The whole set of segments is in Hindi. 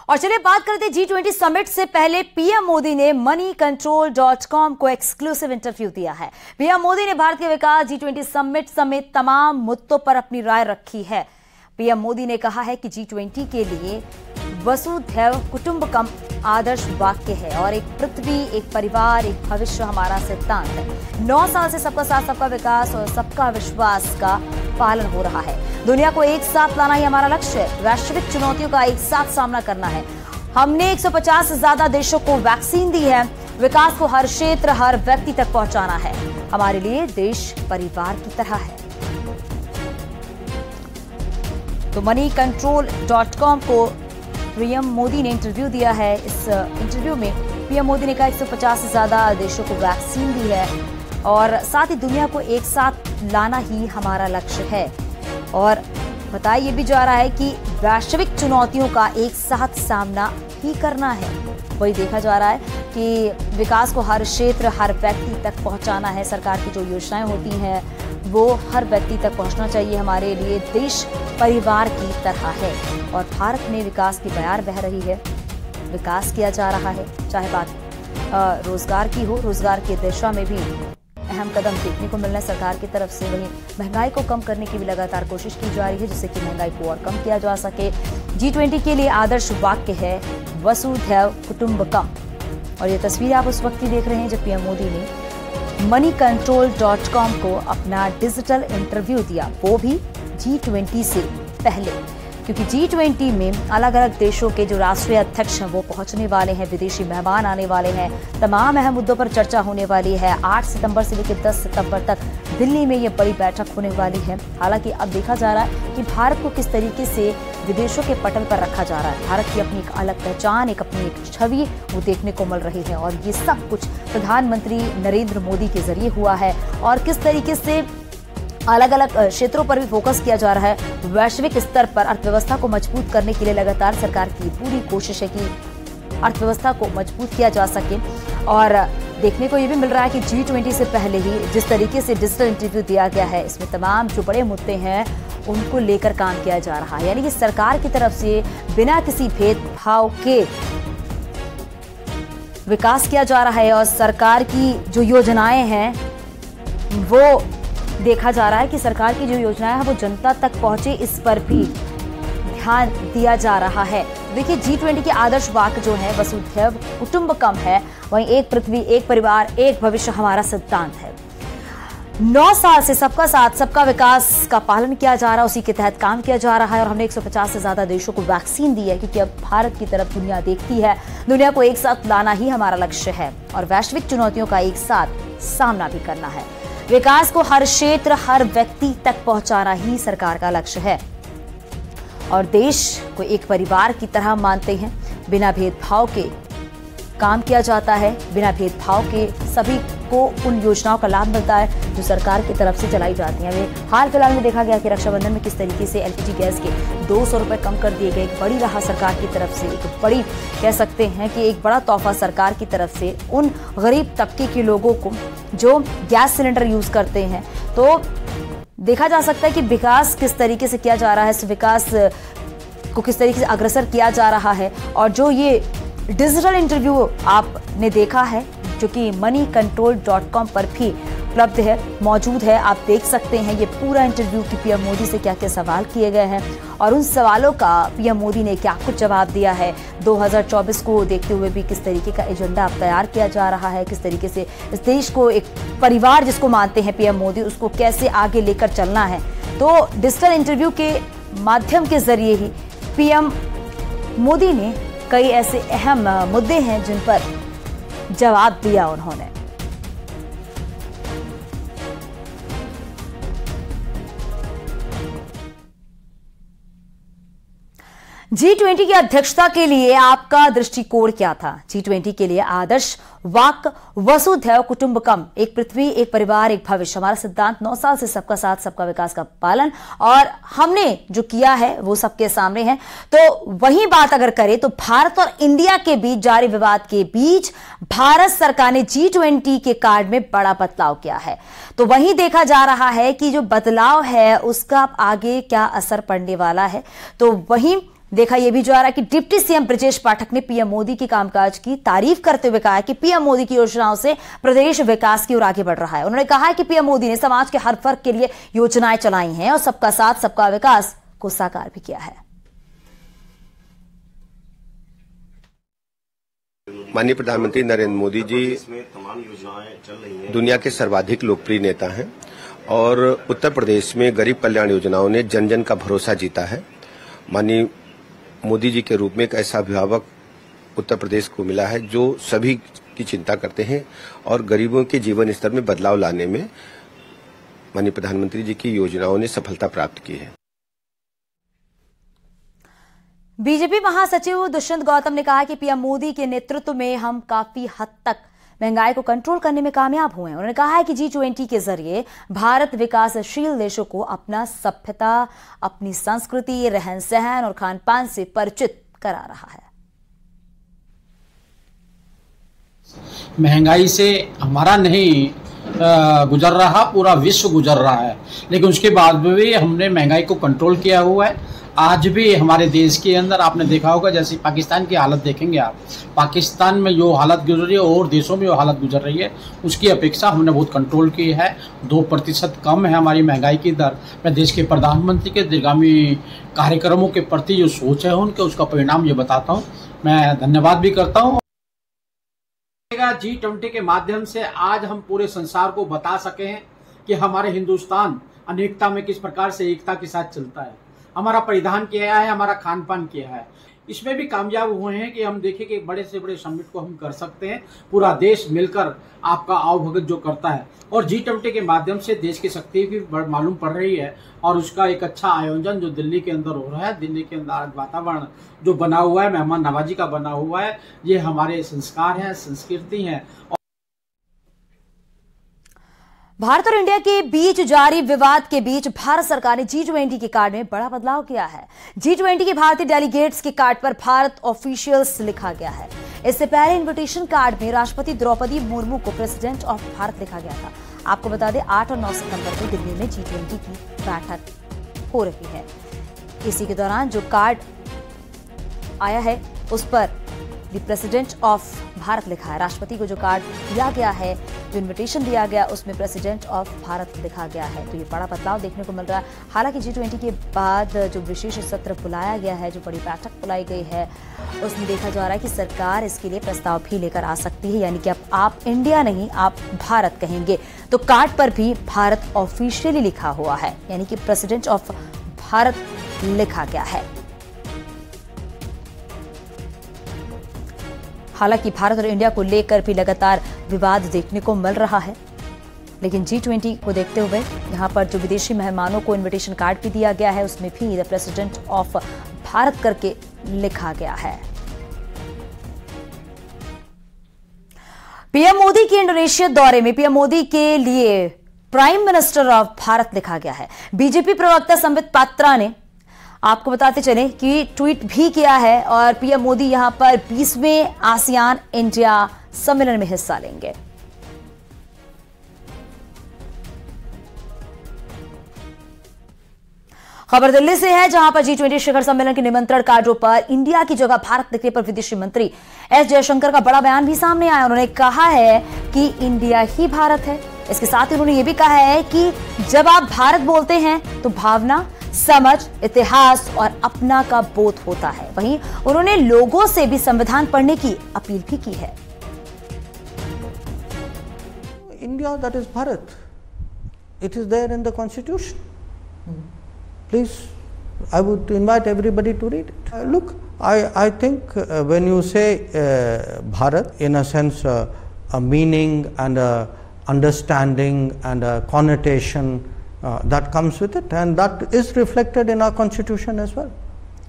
और चलिए बात करते हैं G20 समिट से पहले पीएम मोदी ने moneycontrol.com को एक्सक्लूसिव इंटरव्यू दिया है। पीएम मोदी ने भारत के विकास, G20 समिट समेत तमाम मुद्दों पर अपनी राय रखी है। पीएम मोदी ने कहा है कि G20 के लिए वसुधैव कुटुंबकम आदर्श वाक्य है और एक पृथ्वी, एक परिवार, एक भविष्य हमारा सिद्धांत है। 9 साल से सबका साथ, सबका विकास और सबका विश्वास का पालन हो रहा है। दुनिया को एक साथ लाना ही हमारा लक्ष्य है। वैश्विक चुनौतियों का एक साथ सामना करना है। हमने 150 से ज्यादा देशों को वैक्सीन दी है। विकास को हर क्षेत्र, हर व्यक्ति तक पहुंचाना है। हमारे लिए देश परिवार की तरह है। तो moneycontrol.com को पीएम मोदी ने इंटरव्यू दिया है। इस इंटरव्यू में पीएम मोदी ने कहा 150 से ज्यादा देशों को वैक्सीन दी है और साथ ही दुनिया को एक साथ लाना ही हमारा लक्ष्य है। और बताया ये भी जा रहा है कि वैश्विक चुनौतियों का एक साथ सामना ही करना है। वही देखा जा रहा है कि विकास को हर क्षेत्र, हर व्यक्ति तक पहुंचाना है। सरकार की जो योजनाएं होती हैं वो हर व्यक्ति तक पहुंचना चाहिए। हमारे लिए देश परिवार की तरह है और भारत में विकास की बयार बह रही है। विकास किया जा रहा है, चाहे बात रोजगार की हो। रोजगार की दिशा में भी अहम कदम देखने को मिलना है सरकार की तरफ से। वहीं महंगाई को कम करने की भी लगातार कोशिश की जा रही है, जिससे कि महंगाई को और कम किया जा सके। G20 के लिए आदर्श वाक्य है वसुधैव कुटुंबकम। और ये तस्वीर आप उस वक्त ही देख रहे हैं जब पीएम मोदी ने moneycontrol.com को अपना डिजिटल इंटरव्यू दिया, वो भी G20 से पहले, क्योंकि G20 में अलग अलग देशों के जो राष्ट्रीय अध्यक्ष हैं वो पहुंचने वाले हैं, विदेशी मेहमान आने वाले हैं, तमाम अहम मुद्दों पर चर्चा होने वाली है। 8 सितंबर से लेकर 10 सितंबर तक दिल्ली में ये बड़ी बैठक होने वाली है। हालांकि अब देखा जा रहा है कि भारत को किस तरीके से विदेशों के पटल पर रखा जा रहा है। भारत की अपनी एक अलग पहचान, अपनी एक छवि वो देखने को मिल रही है और ये सब कुछ प्रधानमंत्री नरेंद्र मोदी के जरिए हुआ है। और किस तरीके से अलग अलग क्षेत्रों पर भी फोकस किया जा रहा है। वैश्विक स्तर पर अर्थव्यवस्था को मजबूत करने के लिए लगातार सरकार की पूरी कोशिश है कि अर्थव्यवस्था को मजबूत किया जा सके। और देखने को ये भी मिल रहा है कि G20 से पहले ही जिस तरीके से डिजिटल इंटरव्यू दिया गया है, इसमें तमाम जो बड़े मुद्दे हैं उनको लेकर काम किया जा रहा है। यानी कि सरकार की तरफ से बिना किसी भेदभाव के विकास किया जा रहा है और सरकार की जो योजनाएं हैं वो देखा जा रहा है कि सरकार की जो योजनाएं हैं वो जनता तक पहुंचे, इस पर भी ध्यान दिया जा रहा है। देखिए G20 के आदर्श वाक्य जो है वसुधैव कुटुंबकम है, वहीं एक पृथ्वी, एक परिवार, एक भविष्य हमारा सिद्धांत है। 9 साल से सबका साथ, सबका विकास का पालन किया जा रहा है, उसी के तहत काम किया जा रहा है। और हमने 150 से ज्यादा देशों को वैक्सीन दी है, क्योंकि अब भारत की तरफ दुनिया देखती है। दुनिया को एक साथ लाना ही हमारा लक्ष्य है और वैश्विक चुनौतियों का एक साथ सामना भी करना है। विकास को हर क्षेत्र, हर व्यक्ति तक पहुंचाना ही सरकार का लक्ष्य है और देश को एक परिवार की तरह मानते हैं। बिना भेदभाव के काम किया जाता है, बिना भेदभाव के सभी को उन योजनाओं का लाभ मिलता है जो सरकार की तरफ से चलाई जाती हैं। हाल फिलहाल में देखा गया कि रक्षाबंधन में किस तरीके से LPG गैस के 200 रुपए कम कर दिए गए। एक बड़ी राहत सरकार की तरफ से, एक बड़ी कह सकते हैं कि एक बड़ा तोहफा सरकार की तरफ से उन गरीब तबके के लोगों को जो गैस सिलेंडर यूज करते हैं। तो देखा जा सकता है कि विकास किस तरीके से किया जा रहा है, इस विकास को किस तरीके से अग्रसर किया जा रहा है। और जो ये डिजिटल इंटरव्यू आपने देखा है जो कि moneycontrol.com पर भी उपलब्ध है, मौजूद है, आप देख सकते हैं ये पूरा इंटरव्यू कि पीएम मोदी से क्या क्या सवाल किए गए हैं और उन सवालों का पीएम मोदी ने क्या कुछ जवाब दिया है। 2024 को देखते हुए भी किस तरीके का एजेंडा अब तैयार किया जा रहा है, किस तरीके से इस देश को एक परिवार जिसको मानते हैं पीएम मोदी, उसको कैसे आगे लेकर चलना है। तो डिजिटल इंटरव्यू के माध्यम के जरिए ही पीएम मोदी ने कई ऐसे अहम मुद्दे हैं जिन पर जवाब दिया उन्होंने। G20 की अध्यक्षता के लिए आपका दृष्टिकोण क्या था? G20 के लिए आदर्श वाक्य वसुधैव कुटुंबकम, एक पृथ्वी, एक परिवार, एक भविष्य हमारा सिद्धांत। 9 साल से सबका साथ, सबका विकास का पालन और हमने जो किया है वो सबके सामने है। तो वही बात अगर करें तो भारत और इंडिया के बीच जारी विवाद के बीच भारत सरकार ने G20 के कार्ड में बड़ा बदलाव किया है। तो वही देखा जा रहा है कि जो बदलाव है उसका आगे क्या असर पड़ने वाला है। तो वही देखा यह भी जा रहा है कि डिप्टी सीएम ब्रजेश पाठक ने पीएम मोदी के कामकाज की तारीफ करते हुए कहा है कि पीएम मोदी की योजनाओं से प्रदेश विकास की ओर आगे बढ़ रहा है। उन्होंने कहा है कि पीएम मोदी ने समाज के हर वर्ग के लिए योजनाएं चलाई हैं और सबका साथ सबका विकास को साकार भी किया है। माननीय प्रधानमंत्री नरेंद्र मोदी जी दुनिया के सर्वाधिक लोकप्रिय नेता हैं और उत्तर प्रदेश में गरीब कल्याण योजनाओं ने जन जन का भरोसा जीता है। माननीय मोदी जी के रूप में एक ऐसा अभिभावक उत्तर प्रदेश को मिला है जो सभी की चिंता करते हैं और गरीबों के जीवन स्तर में बदलाव लाने में माननीय प्रधानमंत्री जी की योजनाओं ने सफलता प्राप्त की है। बीजेपी महासचिव दुष्यंत गौतम ने कहा कि पीएम मोदी के नेतृत्व में हम काफी हद तक महंगाई को कंट्रोल करने में कामयाब हुए हैं। उन्होंने कहा है कि G20 के जरिए भारत विकासशील देशों को अपना सभ्यता, अपनी संस्कृति, रहन सहन और खान पान से परिचित करा रहा है। महंगाई से हमारा नहीं गुजर रहा, पूरा विश्व गुजर रहा है, लेकिन उसके बाद भी हमने महंगाई को कंट्रोल किया हुआ है। आज भी हमारे देश के अंदर आपने देखा होगा, जैसे पाकिस्तान की हालत देखेंगे आप, पाकिस्तान में जो हालत गुजर रही है और देशों में जो हालत गुजर रही है उसकी अपेक्षा हमने बहुत कंट्रोल की है। 2% कम है हमारी महंगाई की दर। मैं देश के प्रधानमंत्री के दीर्घगामी कार्यक्रमों के प्रति जो सोच है उनके, उसका परिणाम ये बताता हूँ। मैं धन्यवाद भी करता हूँ। G20 के माध्यम से आज हम पूरे संसार को बता सके हैं कि हमारे हिंदुस्तान अनेकता में किस प्रकार से एकता के साथ चलता है। हमारा परिधान किया है, हमारा खान पान किया है, इसमें भी कामयाब हुए हैं कि हम देखें कि बड़े से बड़े समिट को हम कर सकते हैं। पूरा देश मिलकर आपका आवभगत जो करता है और G20 के माध्यम से देश की शक्ति भी मालूम पड़ रही है और उसका एक अच्छा आयोजन जो दिल्ली के अंदर हो रहा है, दिल्ली के अंदर आज वातावरण जो बना हुआ है, मेहमान नवाजी का बना हुआ है, ये हमारे संस्कार हैं, संस्कृति है। भारत और इंडिया के बीच जारी विवाद के बीच भारत सरकार ने G20 के कार्ड में बड़ा बदलाव किया है। G20 के भारतीय डेलीगेट्स के कार्ड पर भारत ऑफिशियल्स लिखा गया है। इससे पहले इनविटेशन कार्ड में राष्ट्रपति द्रौपदी मुर्मू को प्रेसिडेंट ऑफ भारत लिखा गया था। आपको बता दें 8 और 9 सितंबर को दिल्ली में G20 की बैठक हो रही है। इसी के दौरान जो कार्ड आया है उस पर द प्रेसिडेंट ऑफ भारत लिखा है। राष्ट्रपति को जो कार्ड दिया गया है, जो इन्विटेशन दिया गया, उसमें प्रेसिडेंट ऑफ भारत लिखा गया है। तो ये बड़ा बदलाव देखने को मिल रहा है। हालांकि G20 के बाद जो विशेष सत्र बुलाया गया है, जो बड़ी बैठक बुलाई गई है, उसमें देखा जा रहा है कि सरकार इसके लिए प्रस्ताव भी लेकर आ सकती है। यानी कि अब आप इंडिया नहीं, आप भारत कहेंगे तो कार्ड पर भी भारत ऑफिशियली लिखा हुआ है, यानी कि प्रेसिडेंट ऑफ भारत लिखा गया है। हालांकि भारत और इंडिया को लेकर भी लगातार विवाद देखने को मिल रहा है, लेकिन G20 को देखते हुए यहां पर जो विदेशी मेहमानों को इनविटेशन कार्ड भी दिया गया है, उसमें भी द प्रेसिडेंट ऑफ भारत करके लिखा गया है। पीएम मोदी के इंडोनेशिया दौरे में पीएम मोदी के लिए प्राइम मिनिस्टर ऑफ भारत लिखा गया है। बीजेपी प्रवक्ता संबित पात्रा ने आपको बताते चले कि ट्वीट भी किया है और पीएम मोदी यहां पर 20वें आसियान इंडिया सम्मेलन में हिस्सा लेंगे। खबर दिल्ली से है, जहां पर G20 शिखर सम्मेलन के निमंत्रण कार्डों पर इंडिया की जगह भारत लिखने पर विदेश मंत्री एस जयशंकर का बड़ा बयान भी सामने आया। उन्होंने कहा है कि इंडिया ही भारत है। इसके साथ ही उन्होंने यह भी कहा है कि जब आप भारत बोलते हैं तो भावना, समझ, इतिहास और अपना का बोध होता है। वहीं उन्होंने लोगों से भी संविधान पढ़ने की अपील भी की है। India, that is Bharat, it is there in the constitution. Please, I would invite everybody to read it. Look, I think when you say Bharat, in a sense, a meaning and a understanding and a connotation that comes with it, and that is reflected in our constitution as well.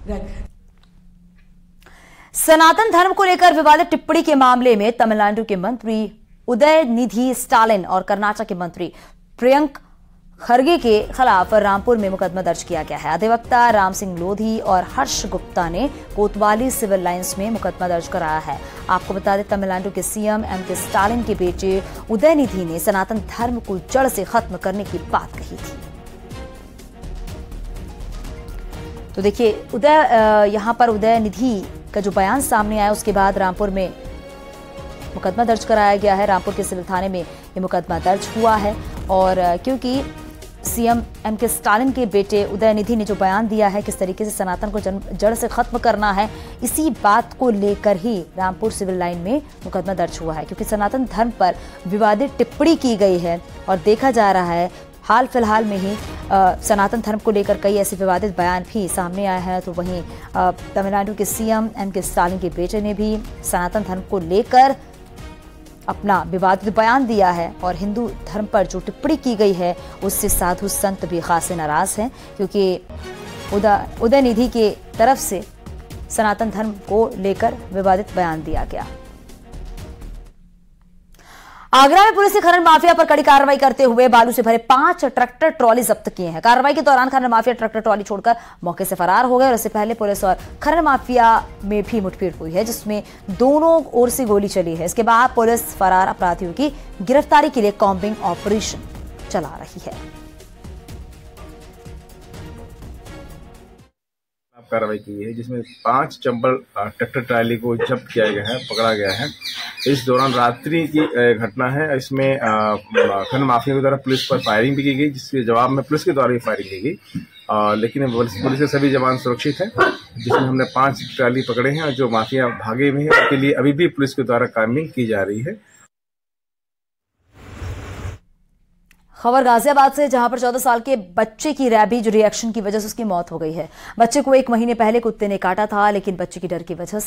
Right. सनातन धर्म को लेकर विवादित टिप्पणी के मामले में तमिलनाडु के मंत्री उदयनिधि स्टालिन और कर्नाटक के मंत्री प्रियंक खरगे के खिलाफ रामपुर में मुकदमा दर्ज किया गया है। अधिवक्ता राम सिंह लोधी और हर्ष गुप्ता ने कोतवाली सिविल लाइंस में मुकदमा दर्ज कराया है। आपको बता दें, तमिलनाडु के सीएम एम.के. स्टालिन के बेटे उदयनिधि ने सनातन धर्म को जड़ से खत्म करने की बात कही थी। तो देखिए यहाँ पर उदय निधि का जो बयान सामने आया उसके बाद रामपुर में मुकदमा दर्ज कराया गया है। रामपुर के सिविल थाने में ये मुकदमा दर्ज हुआ है और क्योंकि सीएम एमके स्टालिन के बेटे उदय निधि ने जो बयान दिया है किस तरीके से सनातन को जड़ से खत्म करना है, इसी बात को लेकर ही रामपुर सिविल लाइन में मुकदमा दर्ज हुआ है। क्योंकि सनातन धर्म पर विवादित टिप्पणी की गई है और देखा जा रहा है हाल फिलहाल में ही सनातन धर्म को लेकर कई ऐसे विवादित बयान भी सामने आए हैं। तो वहीं तमिलनाडु के सीएम एमके स्टालिन के बेटे ने भी सनातन धर्म को लेकर अपना विवादित बयान दिया है और हिंदू धर्म पर जो टिप्पणी की गई है उससे साधु संत भी खासे नाराज हैं, क्योंकि उदय निधि के तरफ से सनातन धर्म को लेकर विवादित बयान दिया गया। आगरा में पुलिस ने खनन माफिया पर कड़ी कार्रवाई करते हुए बालू से भरे 5 ट्रैक्टर ट्रॉली जब्त किए हैं। कार्रवाई के दौरान खनन माफिया ट्रैक्टर ट्रॉली छोड़कर मौके से फरार हो गए और इससे पहले पुलिस और खनन माफिया में भी मुठभेड़ हुई है, जिसमें दोनों ओर से गोली चली है। इसके बाद पुलिस फरार अपराधियों की गिरफ्तारी के लिए कॉम्बिंग ऑपरेशन चला रही है। कार्रवाई की है जिसमें 5 चंबल ट्रैक्टर ट्राली को जब्त किया गया है, पकड़ा गया है। इस दौरान रात्रि की घटना है। इसमें खनन माफिया के द्वारा पुलिस पर फायरिंग भी की गई, जिसके जवाब में पुलिस के द्वारा भी फायरिंग की गई। लेकिन पुलिस के सभी जवान सुरक्षित हैं, जिसमें हमने 5 ट्राली पकड़े हैं और जो माफिया भागे हुए हैं उनके लिए अभी भी पुलिस के द्वारा कार्रवाई की जा रही है। खबर गाजियाबाद से, जहां पर 14 साल के बच्चे की रैबीज रिएक्शन की वजह से उसकी मौत हो गई है। बच्चे को 1 महीने पहले कुत्ते ने काटा था, लेकिन बच्चे ने डर की वजह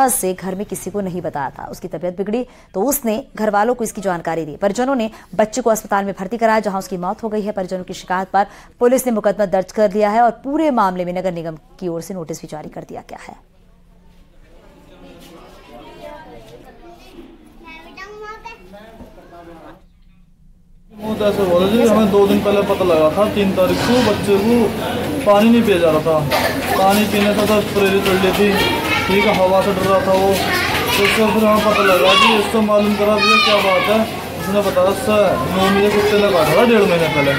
से घर में किसी को नहीं बताया था। उसकी तबीयत बिगड़ी तो उसने घर वालों को इसकी जानकारी दी। परिजनों ने बच्चे को अस्पताल में भर्ती कराया, जहां उसकी मौत हो गई है। परिजनों की शिकायत पर पुलिस ने मुकदमा दर्ज कर लिया है और पूरे मामले में नगर निगम की ओर से नोटिस भी जारी कर दिया गया है। ऐसे हो रहा है, हमें 2 दिन पहले पता लगा था। 3 तारीख को बच्चे को पानी नहीं पिया जा रहा था। पानी पीने से तो प्रेरित कर ली थी, ठीक है, हवा से डर रहा था वो। तो उससे फिर हमें पता लगा कि इसको मालूम करा दिया क्या बात है। उसने बताया 9 महीने कुत्ते ने काटा था 1.5 महीने पहले,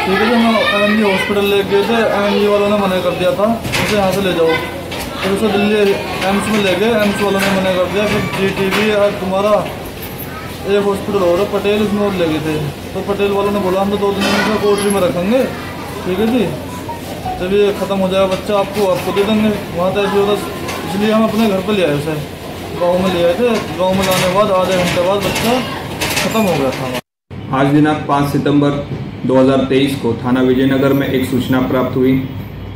ठीक है। तो हम एमजी हॉस्पिटल ले गए थे, एमजी वालों ने मना कर दिया था उसे यहाँ से ले जाओ। फिर उसे दिल्ली एम्स में ले गए, एम्स वालों ने मना कर दिया। फिर GTV और तुम्हारा एक हॉस्पिटल और पटेल, उसमें और ले गए थे। तो पटेल वालों ने बोला हम तो 2 दिन में कोटरी में रखेंगे, ठीक है जी, जब ये ख़त्म हो जाएगा बच्चा आपको दे देंगे। वहाँ तो ऐसे होता, इसलिए हम अपने घर पर ले आए उसे, गांव में ले आए थे। गांव में लाने के बाद आधे घंटे बाद बच्चा ख़त्म हो गया था। आज दिनांक 5 सितंबर 2023 को थाना विजयनगर में एक सूचना प्राप्त हुई,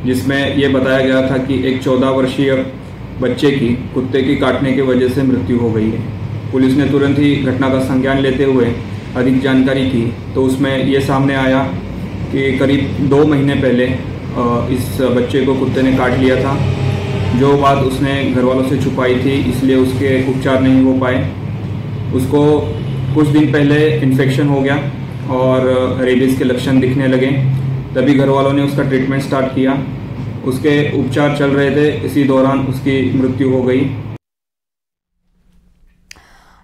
जिसमें ये बताया गया था कि एक 14 वर्षीय बच्चे की कुत्ते की काटने की वजह से मृत्यु हो गई है। पुलिस ने तुरंत ही घटना का संज्ञान लेते हुए अधिक जानकारी की, तो उसमें ये सामने आया कि करीब 2 महीने पहले इस बच्चे को कुत्ते ने काट लिया था। जो बात उसने घर वालों से छुपाई थी, इसलिए उसके उपचार नहीं हो पाए। उसको कुछ दिन पहले इन्फेक्शन हो गया और रेबीज़ के लक्षण दिखने लगे, तभी घर वालों ने उसका ट्रीटमेंट स्टार्ट किया। उसके उपचार चल रहे थे, इसी दौरान उसकी मृत्यु हो गई।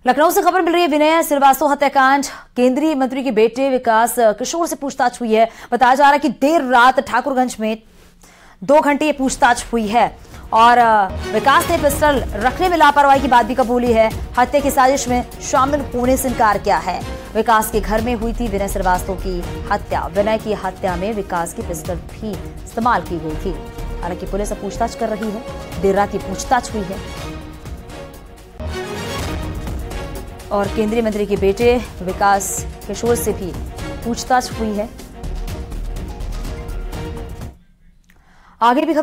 लखनऊ से खबर मिल रही है, विनय श्रीवास्तव हत्याकांड, केंद्रीय मंत्री के बेटे विकास किशोर से पूछताछ हुई है। बताया जा रहा है कि देर रात ठाकुरगंज में 2 घंटे ये पूछताछ हुई है और विकास ने पिस्टल रखने में लापरवाही की बात भी कबूली है। हत्या की साजिश में शामिल होने से इनकार किया है। विकास के घर में हुई थी विनय श्रीवास्तव की हत्या। विनय की हत्या में विकास की पिस्टल भी इस्तेमाल की गई थी। हालांकि पुलिस अब पूछताछ कर रही है। देर रात की पूछताछ हुई है और केंद्रीय मंत्री के बेटे विकास किशोर से भी पूछताछ हुई है। आगे भी